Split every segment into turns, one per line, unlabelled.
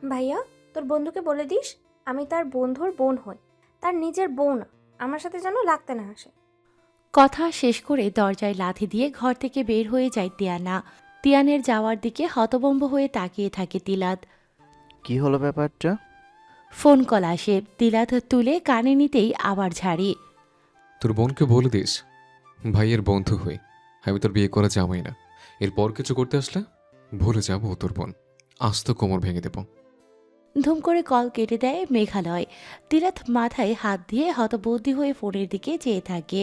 ভাইয়া, তোর বন্ধুকে বলে দিস আমি তার বন্ধুর বোন হই, তার নিজের বউ না। আমার সাথে যেন লাগতে না আসে।
কথা শেষ করে দরজায় লাথি দিয়ে ঘর থেকে বের হয়ে যায় তিয়ানা। তিয়ানের যাওয়ার দিকে হতভম্ব হয়ে তাকিয়ে থাকে তিলাত।
কি হলো ব্যাপারটা?
ফোন কল আসে। তিলাত তুলে কানে নিতেই আবার ঝাড়ি।
তোর বোনকে বলে দিস ভাইয়ের বন্ধু হই, আমি তোর বিয়ে করা জামাই না। এরপর কিছু করতে আসলে ভুলে যাবো তোর বোন, আস্ত কোমর ভেঙে দেব।
ধুম করে কল কেটে দেয় মেঘালয়। তিলাত মাথায় হাত দিয়ে হতবুদ্ধি হয়ে ফোনের দিকে চেয়ে থাকে।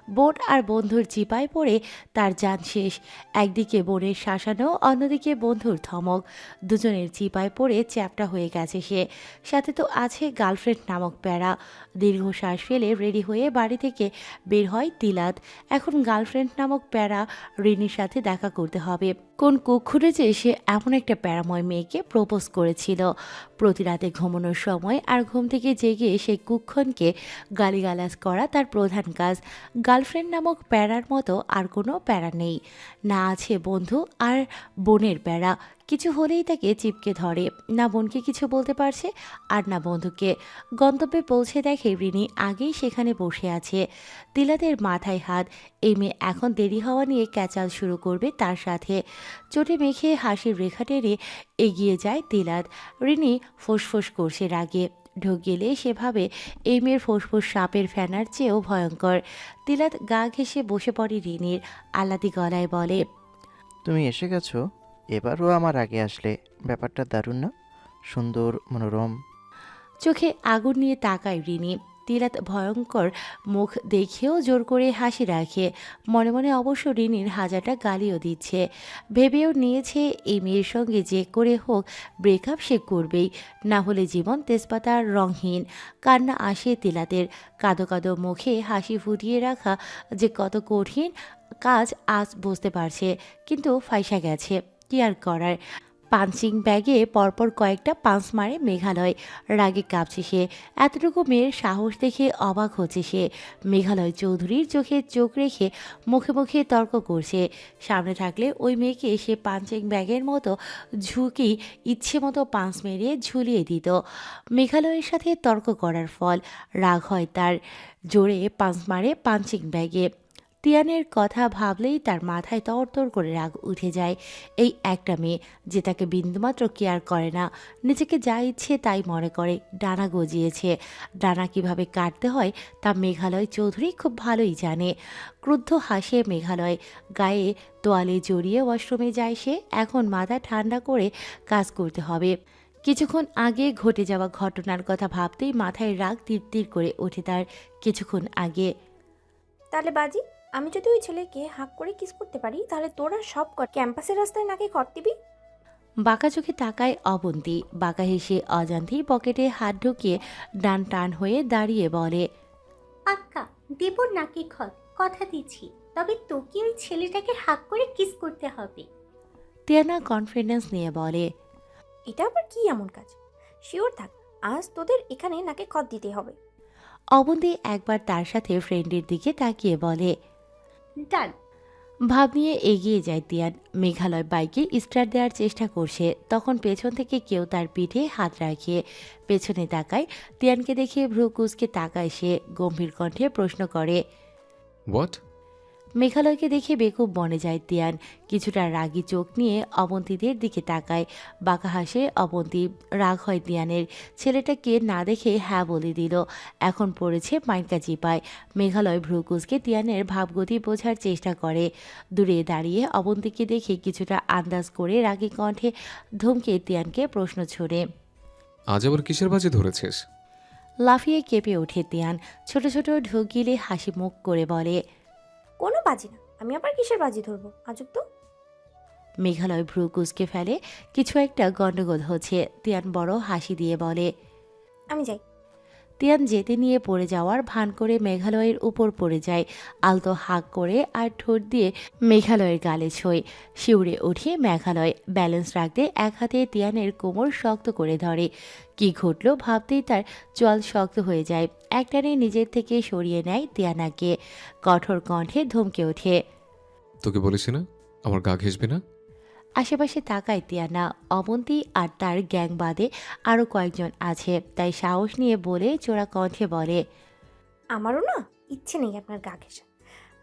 বোন আর বন্ধুর চিপায় পড়ে তার যান শেষ। একদিকে বোনের শাসানো, অন্যদিকে বন্ধুর ধমক। দুজনের চিপায় পড়ে চ্যাপটা হয়ে গেছে সে। সাথে তো আছে গার্লফ্রেন্ড নামক প্যারা। দীর্ঘশ্বাস ফেলে রেডি হয়ে বাড়ি থেকে বের হয় তিলাত। এখন গার্লফ্রেন্ড নামক প্যারা রিনির সাথে দেখা করতে হবে। কোন কুক্ষুরে যে সে এমন একটা প্যারাময় মেয়েকে প্রপোজ করেছিল। প্রতি রাতে ঘুমানোর সময় আর ঘুম থেকে জেগে সেই কুক্ষণকে গালিগালাজ করা তার প্রধান কাজ। গার্লফ্রেন্ড নামক প্যারার মতো আর কোনো প্যারা নেই। না আছে বন্ধু আর বোনের প্যারা। কিছু হলেই তাকে চিপকে ধরে। না বোনকে কিছু বলতে পারছে আর না বন্ধুকে। গন্তব্যে পৌঁছে দেখে রিনি আগেই সেখানে বসে আছে। তিলাতের মাথায় হাত। এই মেয়ে এখন দেরি হওয়া নিয়ে ক্যাচাল শুরু করবে তার সাথে। চোটে মেখে হাসির রেখা টেনে এগিয়ে যায় তিলাত। রিনি ফোঁসফোঁস করছে রাগে। ঢোক গেলে সেভাবে এই মেয়ের ফোঁসফোঁস সাপের ফেনার চেয়েও ভয়ঙ্কর। তিলাত গা ঘেঁষে বসে পড়ে রিনির। আহ্লাদি গলায় বলে,
তুমি এসে গেছো? এবারও আমার আগে আসলে। ব্যাপারটা দারুণ না? সুন্দর, মনোরম।
চোখে আগুন নিয়ে তাকায় রিনি। তিলাত ভয়ঙ্কর মুখ দেখেও জোর করে হাসি রাখে। মনে মনে অবশ্য রিনির হাজারটা গালিও দিচ্ছে। ভেবেও নিয়েছে এই মেয়ের সঙ্গে যে করে হোক ব্রেকআপ সে করবেই, না হলে জীবন তেজপাতার রংহীন। কান্না আসে তিলাতের। কাঁদো কাঁদো মুখে হাসি ফুটিয়ে রাখা যে কত কঠিন কাজ আজ বুঝতে পারছে। কিন্তু ফাইসা গেছে, কি আর করার। পাঞ্চিং ব্যাগে পরপর কয়েকটা পাঞ্চ মারে মেঘালয়। রাগে কাঁপছে সে। এতটুকু মেয়ের সাহস দেখে অবাক হচ্ছে সে। মেঘালয় চৌধুরীর চোখে চোখ রেখে মুখে মুখে তর্ক করছে। সামনে থাকলে ওই মেয়েকে সে পাঞ্চিং ব্যাগের মতো ঝুঁকি ইচ্ছে মতো পাঞ্চ মেরে ঝুলিয়ে দিত। মেঘালয়ের সাথে তর্ক করার ফল রাগ হয় তার। জোরে পাঞ্চ মারে পাঞ্চিং ব্যাগে। তিয়ানের কথা ভাবলেই তার মাথায় তরতর করে রাগ উঠে যায়। এই একটা মেয়ে যে তাকে বিন্দুমাত্র কেয়ার করে না, নিজেকে যা ইচ্ছে তাই মনে করে। ডানা গজিয়েছে। ডানা কিভাবে কাটতে হয় তা মেঘালয় চৌধুরী খুব ভালোই জানে। ক্রুদ্ধ হাসে মেঘালয়। গায়ে তোয়ালে জড়িয়ে ওয়াশরুমে যায় সে। এখন মাথা ঠান্ডা করে কাজ করতে হবে। কিছুক্ষণ আগে ঘটে যাওয়া ঘটনার কথা ভাবতেই মাথায় রাগ তীর করে ওঠে তার। কিছুক্ষণ আগে
তাহলে বাজি, আমি যদি ওই ছেলেকে হাঁক করে কিস করতে পারি, তাহলে তোরা সব ক্যাম্পাসের রাস্তায় নাকি খড় দিবি।
বাঁকা চোখে তাকায় অবন্তী। বাঁকা হেসে অজান্তেই পকেটে হাত ঢুকিয়ে ডান টান হয়ে দাঁড়িয়ে বলে,
পাক্কা দেব নাকি কথা দিচ্ছি। তবে তোকে ওই ছেলেটাকে হাক করে কিস করতে হবে।
তিয়ানা কনফিডেন্স নিয়ে বলে।
এটা আবার কি এমন কাজ? শিওর থাক, আজ তোদের এখানে নাকি খড় দিতে হবে।
অবন্তী একবার তার সাথে ফ্রেন্ডের দিকে তাকিয়ে বলে।
ডান।
ভাব নিয়ে এগিয়ে যায় তিয়ান। মেঘালয় বাইকে স্টার্ট দেওয়ার চেষ্টা করছে, তখন পেছন থেকে কেউ তার পিঠে হাত রাখিয়ে পেছনে তাকায়। তিয়ানকে দেখে ভ্রু কুঁচকে তাকায় সে। গম্ভীর কণ্ঠে প্রশ্ন করে।
হোয়াট?
মেঘালয়কে দেখে বেকুব বনে যায় তিয়ান। কিছুটা রাগী চোখ নিয়ে অবন্তীদের দিকে তাকায়। বাঁকা হাসে অবন্তী। রাগ হয় তিয়ানের। ছেলেটাকে না দেখে হ্যাঁ বলে দিল। এখন পড়েছে মাইনকা চিপায়। মেঘালয় ভ্রুকুচকে তিয়ানের ভাবগতি বোঝার চেষ্টা করে। দূরে দাঁড়িয়ে অবন্তীকে দেখে কিছুটা আন্দাজ করে রাগী কণ্ঠে ধমকে তিয়ানকে প্রশ্ন ছড়ে।
আজ আবার কিসের বাজি ধরেছিস?
লাফিয়ে কেঁপে ওঠে তিয়ান। ছোট ছোট ঢোক গিলে হাসি মুখ করে বলে।
কোনো বাজি না, আমি আবার কিসের বাজি ধরবো, আজব তো।
মেঘালয় ভ্রু কুঁচকে ফেলে। কিছু একটা গন্ডগোল হচ্ছে। তিয়ান বড় হাসি দিয়ে বলে।
আমি যাই।
তিয়ান যেতে নিয়ে পড়ে যাওয়ার ভান করে মেঘালয়ের উপর পড়ে যায়। আলতো হাঁক করে আর ঠোঁট দিয়ে মেঘালয়ের গালে ছোঁয়। শিউরে উঠে মেঘালয়। ব্যালেন্স রাখতে এক হাতে তিয়ানের কোমর শক্ত করে ধরে। কি ঘটল ভাবতেই তার চোয়াল শক্ত হয়ে যায়। একটানে নিজের থেকে সরিয়ে নেয় তিয়ানাকে। কঠোর কণ্ঠে ধমকে ওঠে।
তোকে বলেছি না আমার গা ঘেঁষবি না?
আশেপাশে তাকায় তিয়ানা। অবন্তী আর তার গ্যাং বাদে আরও কয়েকজন আছে, তাই সাহস নিয়ে বলে চোরা কণ্ঠে বলে,
আমারও না ইচ্ছে নেই আপনার গা ঘেঁষা।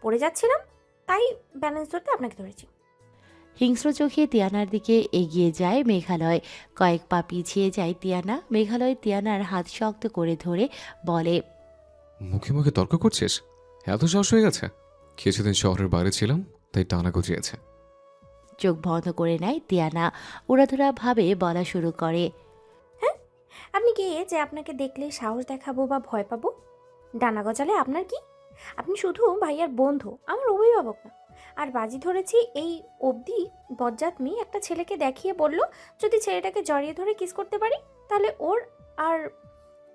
পড়ে যাচ্ছিলাম, তাই ব্যালেন্স ধরতে আপনাকে ধরেছি।
হিংস্র চোখে তিয়ানার দিকে এগিয়ে যায় মেঘালয়। কয়েক পা পিছিয়ে যায় তিয়ানা। মেঘালয় তিয়ানার হাত শক্ত করে ধরে বলে,
মুখে মুখে তর্ক করছিস? এত সাহস হয়ে গেছে? কিছুদিন শহরের বাইরে ছিলাম, তাই টানা গজিয়েছে।
চোখ বন্ধ করে নেয় তিয়ানা। উড়াধুরা ভাবে বলা শুরু করে,
হ্যাঁ, আপনি কে যে আপনাকে দেখলে সাহস দেখাবো বা ভয় পাবো? ডানা গজালে আপনার কি? আপনি শুধু ভাইয়ার বন্ধু, আমার অভিভাবক না। আর বাজি ধরেছি এই অবধি বজ্জাত মেয়ে একটা ছেলেকে দেখিয়ে বলল, যদি ছেলেটাকে জড়িয়ে ধরে কিস করতে পারি তাহলে আর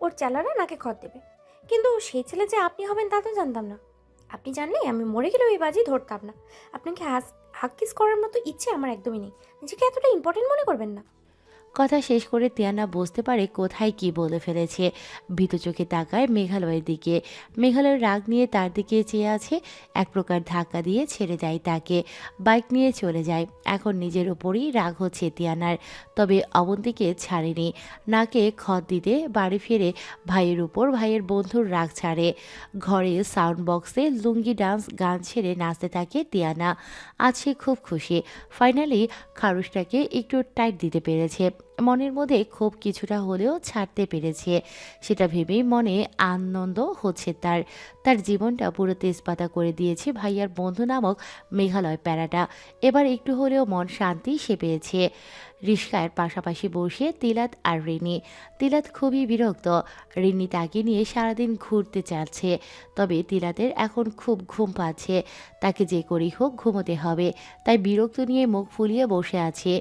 ওর চেলারা নাকে খত দেবে। কিন্তু সেই ছেলে যে আপনি হবেন তা তো জানতাম না। আপনি জানলে আমি মরে গেলেও এই বাজি ধরতাম না। আপনাকে হাক কিস করার মতো ইচ্ছে আমার একদমই নেই। নিজেকে এতটা ইম্পর্টেন্ট মনে করবেন না।
কথা শেষ করে তিয়ানা বুঝতে পারে কোথায় কি বলে ফেলেছে। ভীত চোখে তাকায় মেঘালয়ের দিকে। মেঘালয়ের রাগ নিয়ে তার দিকে চেয়ে আছে। এক প্রকার ধাক্কা দিয়ে ছেড়ে দেয় তাকে। বাইক নিয়ে চলে যায়। এখন নিজের উপরই রাগ হচ্ছে তিয়ানার, তবে অবন্তীকে ছাড়েনি। নাকে খত দিতে বাড়ি ফিরে ভাইয়ের উপর ভাইয়ের বন্ধুর রাগ ছাড়ে। ঘরে সাউন্ড বক্সে লুঙ্গি ডান্স গান ছেড়ে নাচতে থাকে তিয়ানা। আজ সে খুব খুশি। ফাইনালি খারুশটাকে একটু টাইট দিতে পেরেছে। মনের মধ্যে খুব কিছুটা হলেও ছাড়তে পেরেছে। সেটা ভেবেই মনে আনন্দ হচ্ছে তার। তার জীবনটা পুরো তেজপাতা করে দিয়েছে ভাইয়ার বন্ধু নামক মেঘালয় প্যারাটা। এবার একটু হলেও মন শান্তি সে পেয়েছে। রিস্কার পাশাপাশি বসে তিলাত আর রিনি। তিলাত খুবই বিরক্ত। রিনি তাকে নিয়ে সারাদিন ঘুরতে চাচ্ছে, তবে তিলাতের এখন খুব ঘুম পাচ্ছে। তাকে যে করেই হোক ঘুমোতে হবে, তাই বিরক্ত নিয়ে মুখ ফুলিয়ে বসে আছে।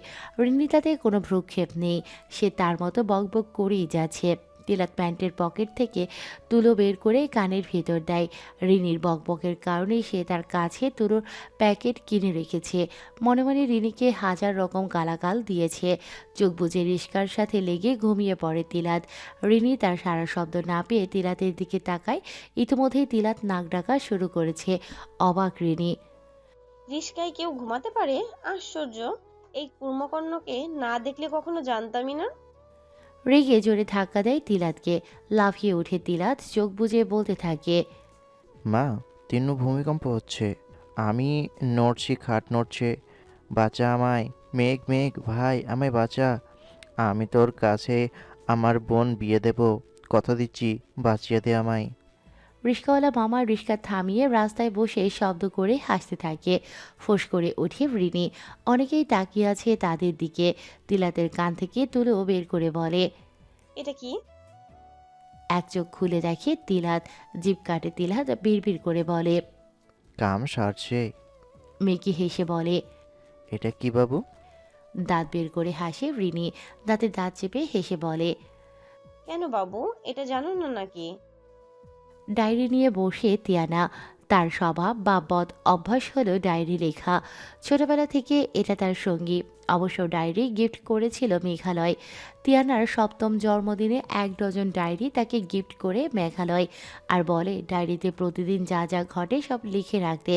রিনি তাতে কোনো ভ্রুক্ষেপ নেই। সে তার মতো বকবক করেই যাচ্ছে। তিলাত প্যান্টের পকেট থেকে তুলো বের করে কানের ভেতর দেয়। রিনির বকবকের কারণে সে তার কাছে তুলোর প্যাকেট কিনে রেখেছে। মনে মনে রিনিকে হাজার রকম গালাগাল দিয়েছে। চোখ বুজে রিস্কার সাথে লেগে ঘুমিয়ে পড়ে তিলাত। রিনি তার সারা শব্দ না পেয়ে তিলাতের দিকে তাকায়। ইতিমধ্যেই তিলাত নাক ডাকা শুরু করেছে। অবাক রিনি।
রিস্কায় কেউ ঘুমাতে পারে? আশ্চর্য! এই কুর্মকর্ণকে না দেখলে কখনো জানতামই না।
রেগে জোরে ধাক্কা দেয় তিলাতকে। লাফিয়ে উঠে তিলাত চোখ বুজে বলতে থাকে,
মা, তিন্নু ভূমিকম্প হচ্ছে। আমি নড়ছি, খাট নড়ছে। বাঁচা আমায়। মেঘ মেঘ ভাই, আমায় বাঁচা। আমি তোর কাছে আমার বোন বিয়ে দেব, কথা দিচ্ছি, বাঁচিয়ে দে আমায়।
রিস্কাওয়ালা মামা রিস্কা থামিয়ে রাস্তায় বসে শব্দ করে হাসতে থাকে। ফোঁস করে ওঠে রিনি। অনেকেই তাকিয়ে আছে তাদের দিকে। তিলাতের কান থেকে তুলো বের করে বলে,
এটা কি?
এক চোখ খুলে দেখে তিলাত। জিভ কাটে তিলাত বিড়বিড় করে বলে।
কাম সারছে।
মেকি হেসে বলে,
এটা কি বাবু?
দাঁত বের করে হাসে রিনি। দাঁতে দাঁত চেপে হেসে বলে,
কেন বাবু, এটা জানো না নাকি?
ডায়েরি নিয়ে বসে তিয়ানা। তার স্বভাব বা বদ অভ্যাস হলো ডায়েরি লেখা। ছোটবেলা থেকে এটা তার সঙ্গী। অবশ্য ডায়েরি গিফট করেছিল মেঘালয়। তিয়ানার ৭ম জন্মদিনে ১ ডজন ডায়েরি তাকে গিফট করে মেঘালয়, আর বলে ডায়েরিতে প্রতিদিন যা যা ঘটে সব লিখে রাখতে।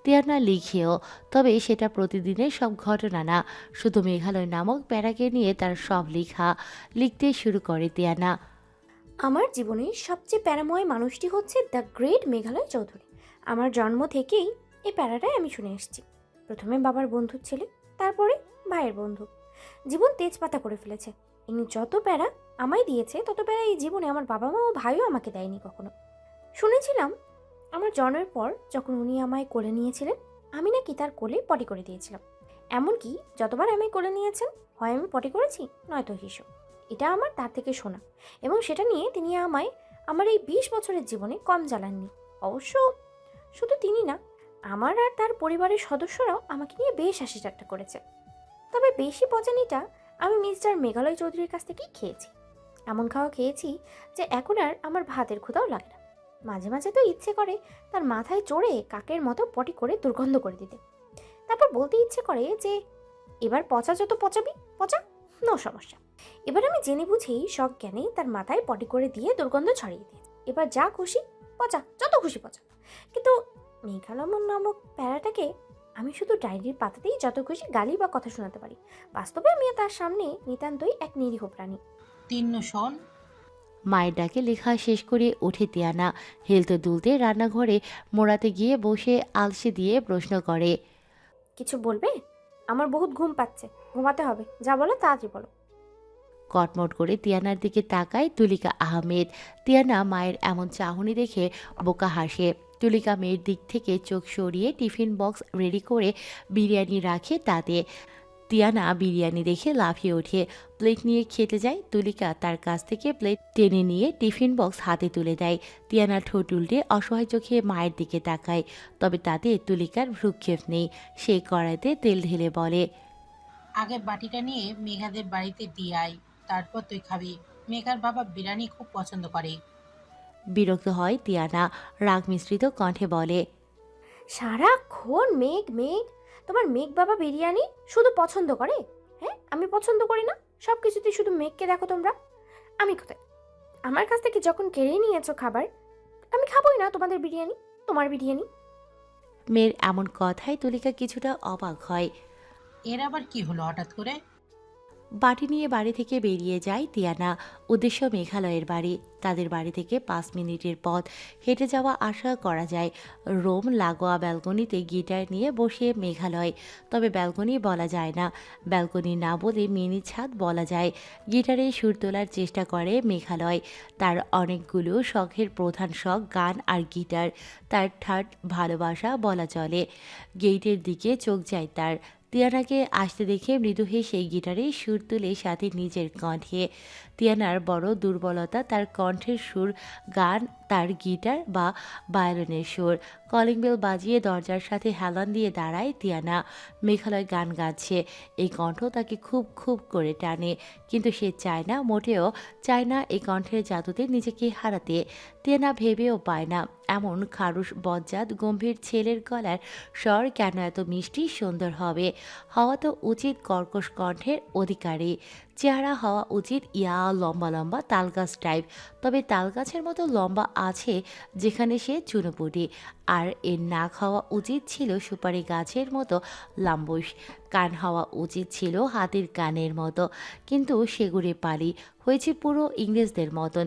তিয়ানা লিখেও, তবে সেটা প্রতিদিনের সব ঘটনা না, শুধু মেঘালয় নামক প্যারাকে নিয়ে তার সব লেখা। লিখতে শুরু করে তিয়ানা।
আমার জীবনের সবচেয়ে প্যারাময় মানুষটি হচ্ছে দ্য গ্রেট মেঘালয় চৌধুরী। আমার জন্ম থেকেই এই প্যারাটাই আমি শুনে এসেছি। প্রথমে বাবার বন্ধুর ছেলে, তারপরে ভাইয়ের বন্ধু। জীবন তেজপাতা করে ফেলেছে। ইনি যত প্যারা আমায় দিয়েছে, তত প্যারা এই জীবনে আমার বাবা মা ও ভাইও আমাকে দেয়নি কখনো। শুনেছিলাম আমার জন্মের পর যখন উনি আমায় কোলে নিয়েছিলেন, আমি নাকি তার কোলে পটি করে দিয়েছিলাম। এমনকি যতবার আমায় কোলে নিয়েছেন, হয় আমি পটি করেছি, নয়তো হিসো। এটা আমার তার থেকে শোনা, এবং সেটা নিয়ে তিনি আমায় আমার এই ২০ বছরের জীবনে কম জ্বালাননি। অবশ্য শুধু তিনি না, আমার আর তার পরিবারের সদস্যরাও আমাকে নিয়ে বেশ হাসি ঠাট্টা করেছে। তবে বেশি পচানিটা আমি মিস্টার মেঘালয় চৌধুরীর কাছ থেকেই খেয়েছি। এমন খাওয়া খেয়েছি যে এখন আর আমার ভাতের ক্ষুধাও লাগে না। মাঝে মাঝে তো ইচ্ছে করে তার মাথায় চড়ে কাকের মতো পটি করে দুর্গন্ধ করে দিতে। তারপর বলতে ইচ্ছে করে যে এবার পচা যত পচাবি পচা, নো সমস্যা। এবার আমি জেনে বুঝেই সজ্ঞানে তার মাথায় পটি করে দিয়ে দুর্গন্ধ ছড়িয়ে দিয়েছি। এবার যা খুশি পচা, যত খুশি পচা। কিন্তু মেঘালয় নামক প্যারাটাকে আমি শুধু ডায়েরির পাতাতেই যত খুশি গালি বা কথা শোনাতে পারি, বাস্তবে আমি তার সামনে নিতান্তই এক নিরীহ প্রাণী।
তিন্নু শোন।
মায়ের ডাকে লেখা শেষ করে ওঠে তিয়ানা। হেলতে দুলতে রান্নাঘরে মোড়াতে গিয়ে বসে আলসে দিয়ে প্রশ্ন করে।
কিছু বলবে? আমার বহুত ঘুম পাচ্ছে, ঘুমাতে হবে, যা বলো তাড়াতাড়ি বলো।
কটমট করে তিয়ানার দিকে তাকায় তুলিকা আহমেদ। তিয়ানা মায়ের এমন চাহনি দেখে বোকা হাসে। তুলিকা মেয়ের দিক থেকে চোখ সরিয়ে টিফিন বক্স রেডি করে বিরিয়ানি রাখে তাতে। তিয়ানা বিরিয়ানি দেখে লাফিয়ে ওঠে, প্লেট নিয়ে খেতে যায়। তুলিকা তার কাছ থেকে প্লেট টেনে নিয়ে টিফিন বক্স হাতে তুলে দেয়। তিয়ানা ঠোঁট উল্টে অসহায় চোখে মায়ের দিকে তাকায়, তবে তাতে তুলিকার ভ্রুক্ষেপ নেই। সে কড়াইতে তেল ঢেলে বলে,
আগে বাটিটা নিয়ে মেঘাদের বাড়িতে দিয়ে আয়, তারপর তুই খাবি। মেঘার বাবা বিরিয়ানি খুব পছন্দ করে।
বিরক্ত হয় তিয়ানা, রাগ মিশ্রিত কণ্ঠে বলে,
সারাক্ষণ মেঘ মেঘ, তোমার মেঘ বাবা বিরিয়ানি শুধু পছন্দ করে? হ্যাঁ, আমি পছন্দ করি না? সব কিছুতেই শুধু মেঘকে দেখো তোমরা। আমি কোথায়? আমার কাছ থেকে যখন কেড়ে নিয়েছো খাবার, আমি খাবোই না তোমাদের বিরিয়ানি, তোমার বিরিয়ানি।
মেয়ের এমন কথায় তুলিকা কিছুটা অবাক হয়।
এর আবার কি হলো হঠাৎ করে?
বাটি নিয়ে বাড়ি থেকে বেরিয়ে যায় তিয়ানা। উদ্দেশ্য মেঘালয়ের বাড়ি। তাদের বাড়ি থেকে 5 মিনিটের পথ হেঁটে যাওয়া আসা করা যায়। রোম লাগোয়া ব্যালকনিতে গিটার নিয়ে বসে মেঘালয়, তবে ব্যালকনি বলা যায় না, ব্যালকনি না বলে মিনি ছাদ বলা যায়। গিটারে সুর তোলার চেষ্টা করে মেঘালয়। তার অনেকগুলো শখের প্রধান শখ গান আর গিটার। তার থার্ড ভালোবাসা বলা চলে। গেইটের দিকে চোখ যায় তার। তিয়ানাকে আসতে দেখে মৃদু হেসে গিটারে সুর তুলে সাথে নিজের কণ্ঠে। তিয়ানার বড় দুর্বলতা তার কণ্ঠের সুর, গান, তার গিটার বা ভায়োলিনের সুর। কলিং বেল বাজিয়ে দরজার সাথে হেলান দিয়ে দাঁড়ায় তিয়ানা। মেঘালয় গান গাচ্ছে, এই কণ্ঠ তাকে খুব খুব করে টানে, কিন্তু সে চায় না, মোটেও চায় না এই কণ্ঠের জাদুতে নিজেকে হারাতে। তিয়ানা ভেবেও পায় না এমন খারুশ বজ্জাত গম্ভীর ছেলের গলার স্বর কেন এত মিষ্টি সুন্দর হবে। হওয়া তো উচিত কর্কশ কণ্ঠের অধিকারী। চেহারা হওয়া উচিত ইয়া লম্বা লম্বা তালগাছ টাইপ, তবে তালগাছের মতো লম্বা আছে যেখানে সে চুনোপুটি। আর এর নাক হওয়া উচিত ছিল সুপারি গাছের মতো লাম্বুস। কান হওয়া উচিত ছিল হাতির কানের মতো, কিন্তু সেগুড়ে পালি হয়েছে পুরো ইংরেজদের মতন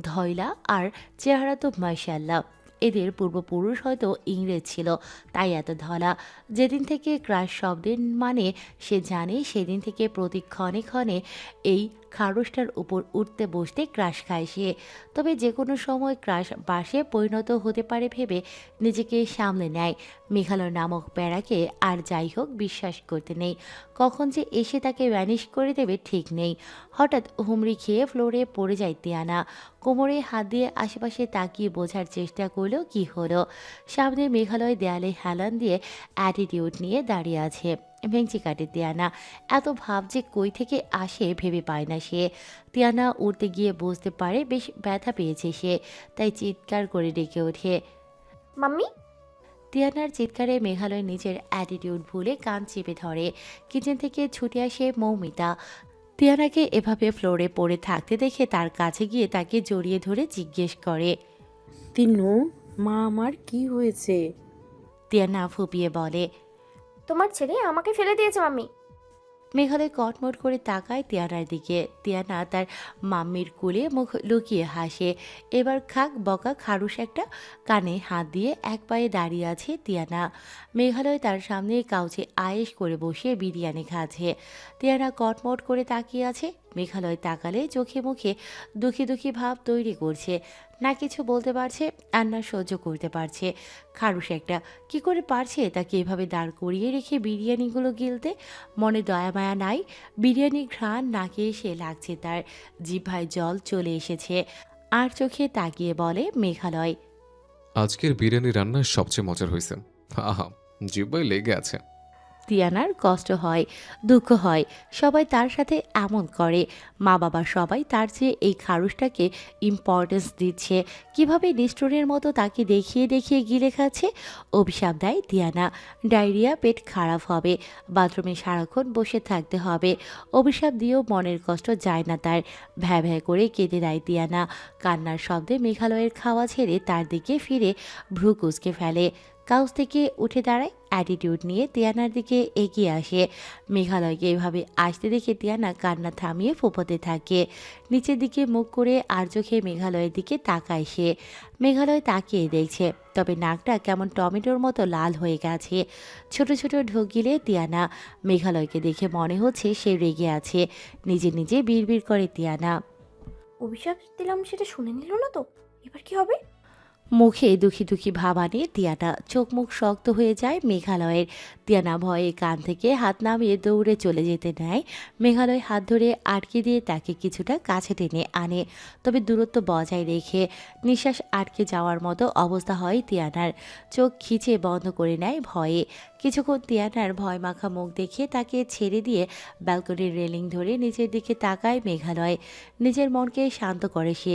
ধয়লা। আর চেহারা তো মাশাআল্লাহ, এদের পূর্বপুরুষ হয়তো ইংরেজ ছিল, তাই এত ধলা। যেদিন থেকে ক্রাশ শব্দের মানে সে জানে, সেদিন থেকে প্রতি ক্ষণে ক্ষণে এই খারুসটার উপর উঠতে বসতে ক্রাশ খায় সে। তবে যে কোনো সময় ক্রাশ বাসে পরিণত হতে পারে ভেবে নিজেকে সামলে নেয়। মেঘালয় নামক প্যারাকে আর যাই হোক বিশ্বাস করতে নেই, কখন যে এসে তাকে ভ্যানিশ করে দেবে ঠিক নেই। হঠাৎ হুমড়ি খেয়ে ফ্লোরে পড়ে যায় তিয়ানা। কোমরে হাত দিয়ে আশেপাশে তাকিয়ে বোঝার চেষ্টা করলেও কি হলো। সামনে মেঘালয় দেয়ালে হেলান দিয়ে অ্যাটিটিউড নিয়ে দাঁড়িয়ে আছে। ভেঙচি কাটে তিয়ানা। এত ভাব যে কই থেকে আসে ভেবে পায় না সে। তিয়ানা উঠতে গিয়ে বুঝতে পারে বেশ ব্যথা পেয়েছে সে, তাই চিৎকার করে ডেকে ওঠে।
মাম্মি!
তিয়ানার চিৎকারে মেঘালয় নিজের অ্যাটিটিউড ভুলে কান চেপে ধরে। কিচেন থেকে ছুটে আসে মৌমিতা। তিয়ানাকে এভাবে ফ্লোরে পড়ে থাকতে দেখে তার কাছে গিয়ে তাকে জড়িয়ে ধরে জিজ্ঞেস করে,
তিন্নু, মা আমার কি হয়েছে?
তিয়ানা ফুপিয়ে বলে।
তোমার ছেলে আমাকে ফেলে দিয়েছে মাম্মি।
মেঘালয় কটমট করে তাকায় তিয়ানার দিকে। তিয়ানা তার মাম্মির কোলে মুখ লুকিয়ে হাসে। এবার খাক বকা খারুস একটা। কানে হাত দিয়ে এক পায়ে দাঁড়িয়ে আছে তিয়ানা। মেঘালয় তার সামনে কাউচে আয়েশ করে বসে বিরিয়ানি খাচ্ছে। তিয়ানা কটমট করে তাকিয়ে আছে। মেঘালয় তাকালে চোখে মুখে দুঃখী দুঃখী ভাব তৈরি করছে। না কিছু বলতে পারছে আর না সহ্য করতে পারছে। খারুস একটা, কি করে পারছে তাকে এভাবে দাঁড় করিয়ে রেখে বিরিয়ানিগুলো গিলতে? মনে দয়া মায়া নাই। বিরিয়ানির ঘ্রাণ নাকে এসে লাগছে তার, জিহ্বায় জল চলে এসেছে। আর চোখে তাকিয়ে বলে মেঘালয়,
আজকের বিরিয়ানি রান্না সবচেয়ে মজার হয়েছে। আহা, জিব্বায় লেগে আছে।
তিয়ানার কষ্ট হয়, দুঃখ হয়। সবাই তার সাথে এমন করে। মা বাবা সবাই তার চেয়ে এই খারুসটাকে ইম্পর্টেন্স দিচ্ছে। কিভাবে নিষ্ঠুরের মতো তাকে দেখিয়ে দেখিয়ে গিলে খাচ্ছে। অভিশাপ দেয় তিয়ানা, ডায়রিয়া, পেট খারাপ হবে, বাথরুমে সারাক্ষণ বসে থাকতে হবে। অভিশাপ দিয়েও মনের কষ্ট যায় না তার। ভ্যা ভ্যা করে কেঁদে দেয় তিয়ানা। কান্নার শব্দে মেঘালয়ের খাওয়া ছেড়ে তার দিকে ফিরে ভ্রু কুঁচকে ফেলে। কাউচ থেকে উঠে দাঁড়ায়। অ্যাটিটিউড নিয়ে তিয়ানার দিকে এগিয়ে আসে। মেঘালয়কে এভাবে আসতে দেখে তিয়ানা কান্না থামিয়ে ফোঁপতে থাকে। নিচের দিকে মুখ করে আর চোখে মেঘালয়ের দিকে তাকায় সে। মেঘালয় তাকিয়ে দেখছে, তবে নাকটা কেমন টমেটোর মতো লাল হয়ে গেছে। ছোট ছোট ঢোক গিলে তিয়ানা। মেঘালয়কে দেখে মনে হচ্ছে সে রেগে আছে। নিজে নিজে বিড়বিড় করে তিয়ানা।
অভিশাপ দিলাম সেটা শুনে নিল না তো, এবার কি হবে?
মুখে দুঃখী দুঃখী ভাব আনে তিয়ানা। চোখ মুখ শক্ত হয়ে যায় মেঘালয়ের। তিয়ানা ভয়ে কান থেকে হাত নামিয়ে দৌড়ে চলে যেতে নেয়। মেঘালয় হাত ধরে আটকে দিয়ে তাকে কিছুটা কাছে টেনে আনে, তবে দূরত্ব বজায় রেখে। নিঃশ্বাস আটকে যাওয়ার মতো অবস্থা হয় তিয়ানার। চোখ খিচে বন্ধ করে নেয় ভয়ে। কিছুক্ষণ তিয়ানার ভয় মাখা মুখ দেখে তাকে ছেড়ে দিয়ে ব্যালকনির রেলিং ধরে নিচের দিকে তাকায় মেঘালয়। নিজের মনকে শান্ত করে সে।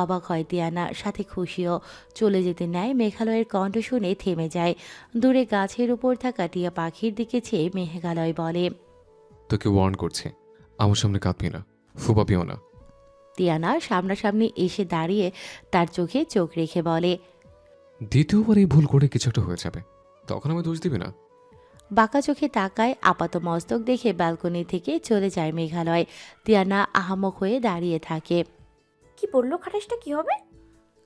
অবাক হয় তিয়ানা, সাথে খুশিও। চলে যেতে নেয় মেঘালয়ের কণ্ঠ শুনে থেমে যায়। দূরে গাছের উপর থাকা টিয়া পাখির দিকে চেয়ে মেঘালয় বলে,
তোকে ওয়ার্ন করছে, আমার সামনে কাঁদবি না, ফুপাবিও না।
তিয়ানা সামনাসামনি এসে দাঁড়িয়ে তার চোখে চোখ রেখে বলে,
দ্বিতীয়বার এই ভুল করে কিছু একটা হয়ে যাবে, তখন আমি দোষ দিবি না।
বাঁকা চোখে তাকায়। আপাত মস্তক দেখে ব্যালকনি থেকে চলে যায় মেঘালয়। তিয়ানা আহামক হয়ে দাঁড়িয়ে থাকে।
কি বললো খাটাসটা, কি হবে?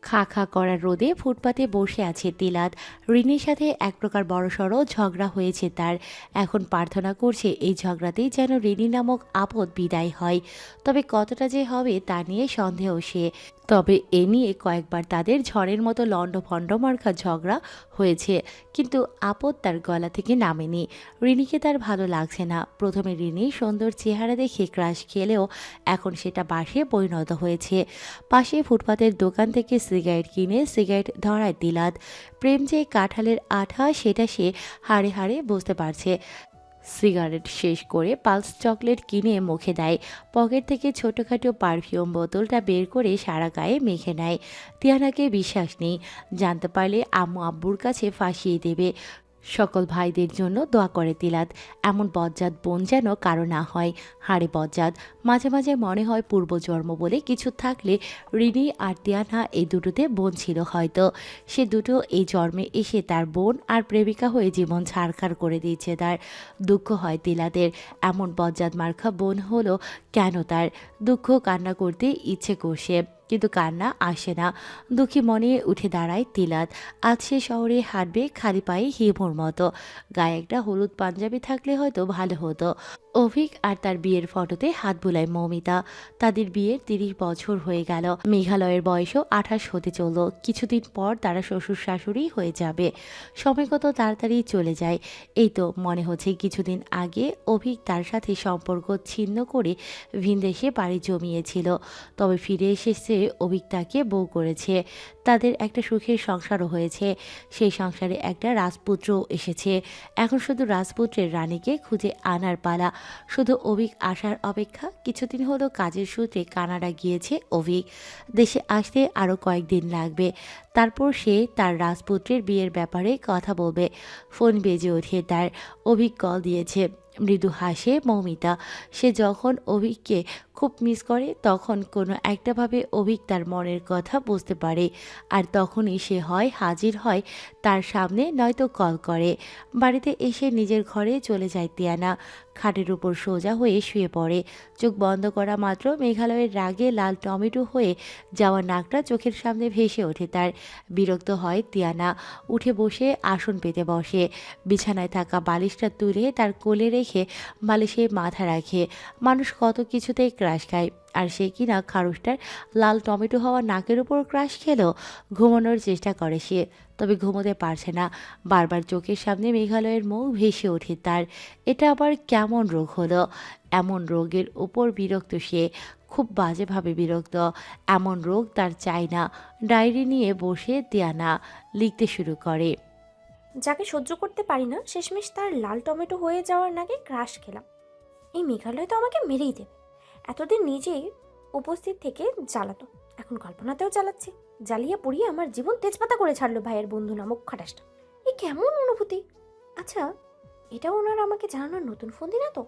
খা খা করার রোদে ফুটপাতে বসে আছে তিলাত। রিনির সাথে এক প্রকার বড়সড় ঝগড়া হয়েছে তার। এখন প্রার্থনা করছে এই ঝগড়াতেই যেন রিনি নামক আপদ বিদায় হয়। তবে কতটা যে হবে তা নিয়ে সন্দেহ সে। তবে এ নিয়ে কয়েকবার তাদের ঝড়ের মতো লণ্ডভণ্ড মার্কা ঝগড়া হয়েছে, কিন্তু আপদ তার গলা থেকে নামেনি। রিনিকে তার ভালো লাগছে না। প্রথমে রিনির সুন্দর চেহারা দেখে ক্রাশ খেলেও এখন সেটা বাসে পরিণত হয়েছে। পাশে ফুটপাতের দোকান থেকে সিগারেট কিনে সিগারেট ধরায় তিলাত। প্রেম যে কাঁঠালের আঠা সেটা সে হাড়ে হাড়ে বুঝতে পারছে। সিগারেট শেষ করে পালস চকলেট কিনে মুখে দেয়। পকেট থেকে ছোটোখাটো পারফিউম বোতলটা বের করে সারা গায়ে মেখে নেয়। তিয়ানাকে বিশ্বাস নেই, জানতে পারলে আম্মু আব্বুর কাছে ফাঁসিয়ে দেবে। সকল ভাইদের জন্য দোয়া করে তিলাত। এমন বজ্জাত বোন যেন কারো না হয়। হাড়ে বজ্জাত। মাঝে মাঝে মনে হয় পূর্বজন্ম বলে কিছু থাকলে রিনি আর তিয়ানা এই দুটোতে বোন ছিল হয়তো। সে দুটো এই জন্মে এসে তার বোন আর প্রেমিকা হয়ে জীবন ছাড়খাড় করে দিয়েছে তার। দুঃখ হয় তিলাতের, এমন বজ্জাত মার্কা বোন হলো কেন তার। দুঃখ কান্না করতে ইচ্ছে করছে, কিন্তু কান্না আসে না। দুঃখী মনে উঠে দাঁড়ায় তিলাত। আজ সে শহরে হাঁটবে খালি পায়ে হিমুর মতো। গায়ে একটা হলুদ পাঞ্জাবি থাকলে হয়তো ভালো হতো। অভিক আর তার বিয়ের ফটোতে হাত বুলায় মৌমিতা। তাদের বিয়ের 30 বছর হয়ে গেল। মেঘালয়ের বয়সও 28 হতে চলল। কিছুদিন পর তারা শ্বশুর শাশুড়ি হয়ে যাবে। সময় কত তাড়াতাড়ি চলে যায়। এই তো মনে হচ্ছে কিছুদিন আগে অভিক তার সাথে সম্পর্ক ছিন্ন করে ভিনদেশে বাড়ি জমিয়েছিল, তবে ফিরে এসেছে অভিক তাকে বউ করেছে। তাদের একটা সুখের সংসারও হয়েছে। সেই সংসারে একটা রাজপুত্র এসেছে। এখন শুধু রাজপুত্রের রানীকে খুঁজে আনার পালা। শুধু অভিক আসার অপেক্ষা। কিছুদিন হলো কাজের সূত্রে কানাডা গিয়েছে অভিক। দেশে আসতে আরও কয়েকদিন লাগবে। তারপর সে তার রাজপুত্রের বিয়ের ব্যাপারে কথা বলবে। ফোন বেজে ওঠে তার। অভিক কল দিয়েছে। মৃদু হাসে মৌমিতা। সে যখন অভিককে খুব মিস করে তখন কোনো একটাভাবে অভিক তার মনের কথা বুঝতে পারে, আর তখনই সে হয় হাজির হয় তার সামনে, নয়তো কল করে। বাড়িতে এসে নিজের ঘরে চলে যায় তিয়ানা। খাটের উপর সোজা হয়ে শুয়ে পড়ে। চোখ বন্ধ করা মাত্র মেঘালয়ের রাগে লাল টমেটো হয়ে যাওয়া নাকটা চোখের সামনে ভেসে ওঠে তার। বিরক্ত হয় তিয়ানা। উঠে বসে আসন পেতে বসে। বিছানায় থাকা বালিশটা তুলে তার কোলে রেখে বালিশে মাথা রাখে। মানুষ কত কিছুতেই ক্রাশ খায়, আর সে কিনা খারুসটার লাল টমেটো হওয়া নাকের উপর ক্রাশ খেলেও ঘুমানোর চেষ্টা করে সে, তবে ঘুমোতে পারছে না। বারবার চোখের সামনে মেঘালয়ের মুখ ভেসে ওঠে তার। এটা আবার কেমন রোগ হলো? এমন রোগের উপর বিরক্ত সে, খুব বাজেভাবে বিরক্ত। এমন রোগ তার চাই না। ডায়েরি নিয়ে বসে তিয়ানা লিখতে শুরু করে।
যাকে সহ্য করতে পারি না শেষমেশ তার লাল টমেটো হয়ে যাওয়ার নাকি ক্রাশ খেলাম। এই মেঘালয় তো আমাকে মেরেই দেবে। এতদিন নিজেই উপস্থিত থেকে জ্বালাতো, এখন কল্পনাতেও জ্বালাচ্ছে। জ্বালিয়ে পুড়িয়ে আমার জীবন তেজপাতা করে ছাড়লো ভাইয়ের বন্ধু নামক খাটাসটা। এ কেমন অনুভূতি? আচ্ছা, এটা ওনার আমাকে জানানোর নতুন ফোন দিনা তো?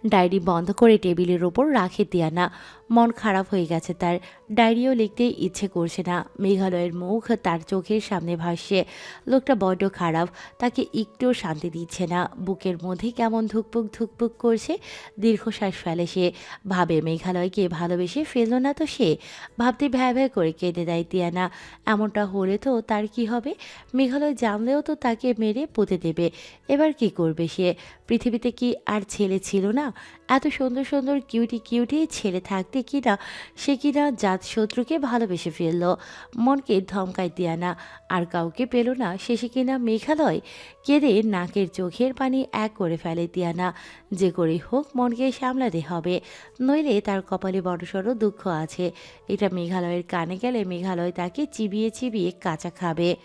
ডায়েরি বন্ধ করে টেবিলের ওপর রাখে তিয়ানা। মন খারাপ হয়ে গেছে তার। ডায়েরিও লিখতে ইচ্ছে করছে না। মেঘালয়ের মুখ তার চোখের সামনে ভাসছে। লোকটা বড্ড খারাপ, তাকে একটুও শান্তি দিচ্ছে না। বুকের মধ্যে কেমন ধুকপুক ধুকপুক করছে। দীর্ঘশ্বাস ফেলে সে। ভাবে মেঘালয়কে ভালোবেসে ফেলল না তো সে। ভাবতে ভ্যা ভ্যা করে কেঁদে দেয় তিয়ানা। এমনটা হলে তো তার কি হবে? মেঘালয় জানলেও তো তাকে মেরে পুঁতে দেবে। এবার কি করবে সে? পৃথিবীতে কি আর ছেলে ছিল না? এত সুন্দর সুন্দর কিউটি কিউটি ছেলে থাকতে কিনা সে কিনা জাত শত্রুকে ভালোবেসে ফেলল। মনকে ধমকায় তিয়ানা। আর কাউকে পেল না, শেষে কিনা মেঘালয়। কেঁদে নাকের চোখের পানি এক করে ফেলে তিয়ানা। যে করে হোক মনকে সামলাতে হবে, নইলে তার কপালে বড়সড় দুঃখ আছে। এটা মেঘালয়ের কানে গেলে মেঘালয় তাকে চিবিয়ে চিবিয়ে কাঁচা খাবে।